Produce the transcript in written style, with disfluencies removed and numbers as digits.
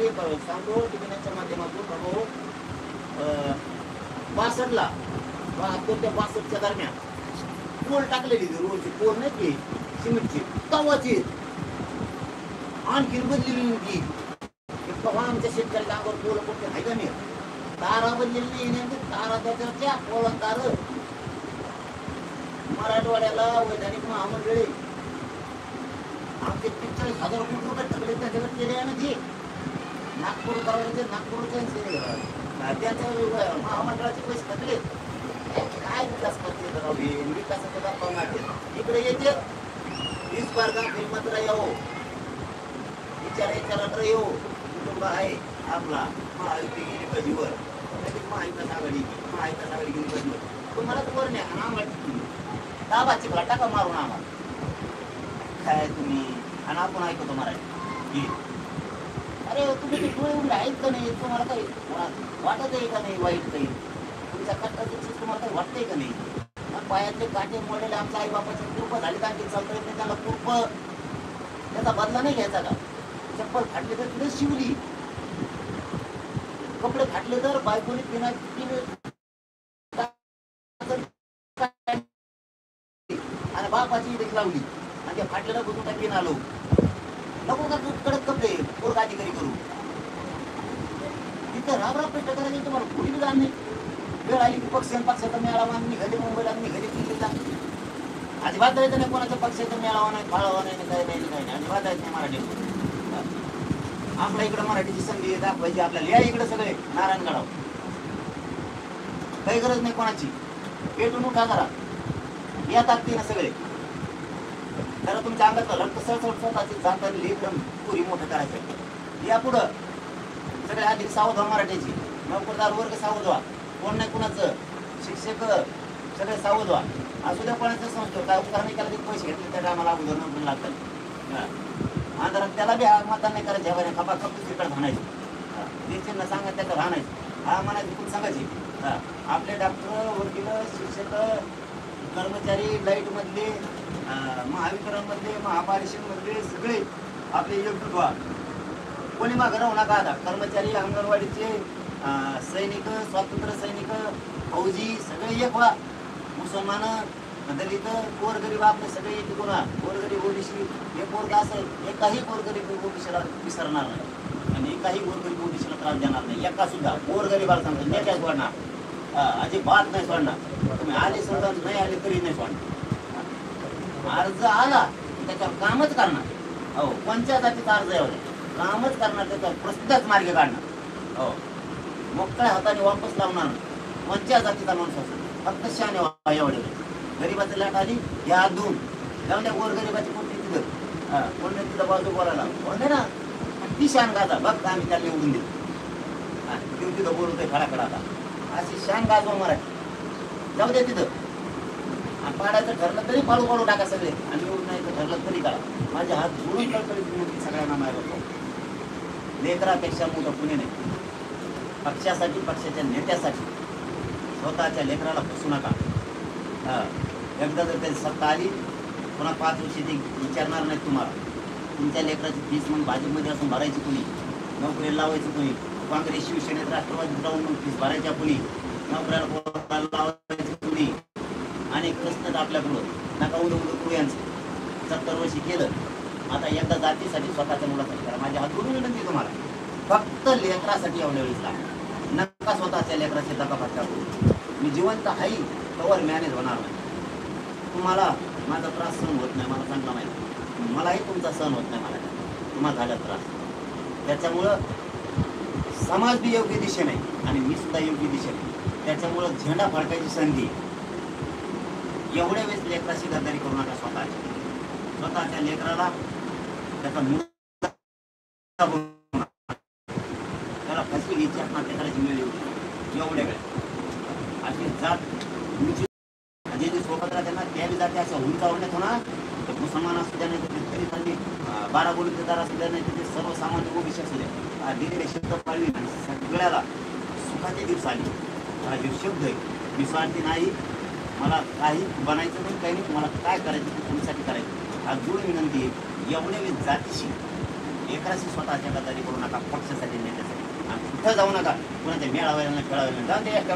आधी सांगतो टिकण्याच्या माध्यमातून प्रभू 62ला 72 ते 62च्या दरम्यान पोल टाकलेली रोडची पोल नाही की सिमेंटची तवाची आणखी बदलेली होती तेव्हा आमच्या शेतकऱ्याच्या अंगावर पोल कुठे आहे का नाही तारा बदलेली नाही तारा त्याच्या पोल तार मराठवाड्याला वैधानिक महामंडळे आमचे 45,000 कोटी रुपये ठरले त्याच्याकडे केले आहे ना ते नागपूर करायचे नागपूरच्या त्याच्या महामंडळाचे पैसे थकले काय विकास करते विकासाचे दाखवणार इकडे येते वीस बारगा फिल्मात येऊ विचारात येऊ कुटुंब आहे आपला महायुती गेली बाजूवर महाविकास आघाडी गेली बाजूवर तुम्हाला वर नाही आणि आम्हाला दाबाची टाका मारून आम्हाला काय तुम्ही आणि आपण ऐकतो मराठी अरे तुम्ही ते डोळे उघडे आहेत का नाही तुम्हाला काही वाटत आहे का नाही वाईट काही तुमच्या कष्टाची तुम्हाला काही वाटतंय का नाही पायातले काटे मोडलेले आमच्या आई बापाची कृपा झाली तर आणखी चालता येत नाही त्याला खूप त्याचा बदला नाही घ्यायचा का चप्पल फाटले तर तिथे शिवली कपडे फाटले तर बायकोने आणि बापाची देखील लावली आणि त्या फाटलेला बघून काय पिन आलो नको का तू कडक कपडे पोरगा अधिकारी करू तिथं राबराब प्रश्न करायचे तुम्हाला कुठे जाण नाही वेळ आली की पक्षाचा मेळावा निघाले मुंबईला निघाले दिल्लीला अजिबात जायचं नाही कोणाच्या पक्षाचा मेळावा नाही फाळावा नाही काही नाही काही नाही अजिबात जायचं नाही मराठी आपल्या इकडं मराठीची संधी दाखवायची आपल्याला या इकडे सगळे नारायणगडाव काही गरज नाही कोणाची पेटून उठा जरा या ताकदीनं सगळे जरा तुमच्या अंगातलं रक्त सळसळ स्वतःची जाताना लेकरं पुरी मोठं करायचं या पुढं सगळे अधिक सावध व्हा मराठीची नोकरदार वर्ग सावध व्हा कोण नाही कुणाचं शिक्षक सगळे सावध व्हा असू द्या कोणाचं संस्था काय उपकार नाही केला पैसे घेतले त्या टायमाला अगोदर नोकरी लागतात अंधारात त्याला बी मतदान नाही करायचं ह्या खपा खप दुसरीकडे राहण्याची देशांना सांगा त्याचं राहण्याची हा म्हणायची खूप सांगायची आपले डॉक्टर वकील शिक्षक कर्मचारी लाईटमधले महावितरणमधले महापालिकेमधले सगळे आपले एकजूट व्हा कोणी मागं राहू नका आता कर्मचारी अंगणवाडीचे सैनिक स्वातंत्र्य सैनिक फौजी सगळे एक व्हा मुसलमान दलित गोरगरीब आपले सगळे एक गुन्हा गोरगरीब ओबीसी हे पोरगा असेल एकाही गोरगरीब ओबीसीला विसरणार नाही आणि एकाही गोरगरीब ओबीसीला त्रास देणार नाही एका सुद्धा गोरगरीबाला सांगतो नाही काय सोडणार अजिबात नाही सोडणार तुम्ही आले समजा नाही आले तरी नाही सोडणार अर्ज आला त्याच्यावर कामच करणार हो कोणत्या जातीचा अर्ज एवढा कामच करणार त्याच्यावर प्रसिद्धच मार्ग काढणार हो मोकळ्या हाताने वापस लावणार कोणत्या जातीचा माणूस असेल फक्त शाने एवढे गरीबाचं लाट आली या धुवून जाऊन त्या गोरगरीबाची कोणती तिथं कोण तिथं बाजू बोलायला कोण ना ती शान गाजा बघ आम्ही त्याला निवडून देऊ तिथं बोलतोय खडाखडा आता अशी शान गाजवा मराठी जाऊ दे तिथं आणि पाडायचं ठरलं तरी पाडू पाडू टाका सगळे आणि निवडून नाही ठरलं तरी करा माझे हात जोडून कळकळीत विनंती सगळ्यांना माय बघतो लेकरापेक्षा मोठं कुणी नाही पक्षासाठी पक्षाच्या नेत्यासाठी स्वतःच्या लेकराला फसू नका एकदा जर त्याची सत्ता आली पुन्हा 5 वर्षी ते विचारणार नाही तुम्हाला तुमच्या लेकराची फीस मग भाजपमध्ये असून भरायची कुणी नोकरीला लावायची कुणी काँग्रेस शिवसेनेत राष्ट्रवादीत राहून मग फीस भरायच्या कुणी नोकऱ्याला लावायची कुणी अनेक प्रश्न आपल्याकडं नका उडू करू यांचं 70 वर्षी केलं आता एकदा जातीसाठी स्वतःच्या मुलासाठी करा माझ्या हात जोडून विनंती तुम्हाला फक्त लेकरासाठी एवढ्या वेळेस लागला नका स्वतःच्या लेकराची दगाफटका करू मी जिवंत आहे तोवर मॅनेज होणार नाही तुम्हाला माझा त्रास सहन होत नाही मला चांगला माहिती मलाही तुमचा सहन होत नाही मला तुम्हाला झाला त्रास त्याच्यामुळं समाज बी योग्य दिशेने आणि मी सुद्धा योग्य दिशेने त्याच्यामुळं झेंडा फडकायची संधी एवढ्या वेळेस लेकराची गद्दारी करू नका स्वतःच्या लेकराला त्याचा मुलगा त्याला फसवी घ्यायची आत्महत्या करायची वेळ येऊ एवढ्या वेळेस अशी जात जे जे सोबत राहते ना त्या बी जाते असं उंचावण्यात होणार तर मुसलमान असू द्या नाही तर तरी खाली 12 बोलीदार असू द्या नाही तर सर्वसामान्य ओबीसी असू द्या दिलेले शब्द पाळवी सगळ्याला सुखाचे दिवस आले मला जे शब्द आहे निस्वार्थी नाही मला काही बनायचं नाही काही नाही मला काय करायचं ते तुमच्यासाठी करायचं आज जोड विनंती आहे एवढ्या जातीशी लेकराशी स्वतःच्या गद्दारी करू नका पक्षासाठी कुठं जाऊ नका, कुणाच्या मेळाव्याला खेळाव्याला जा, ते एका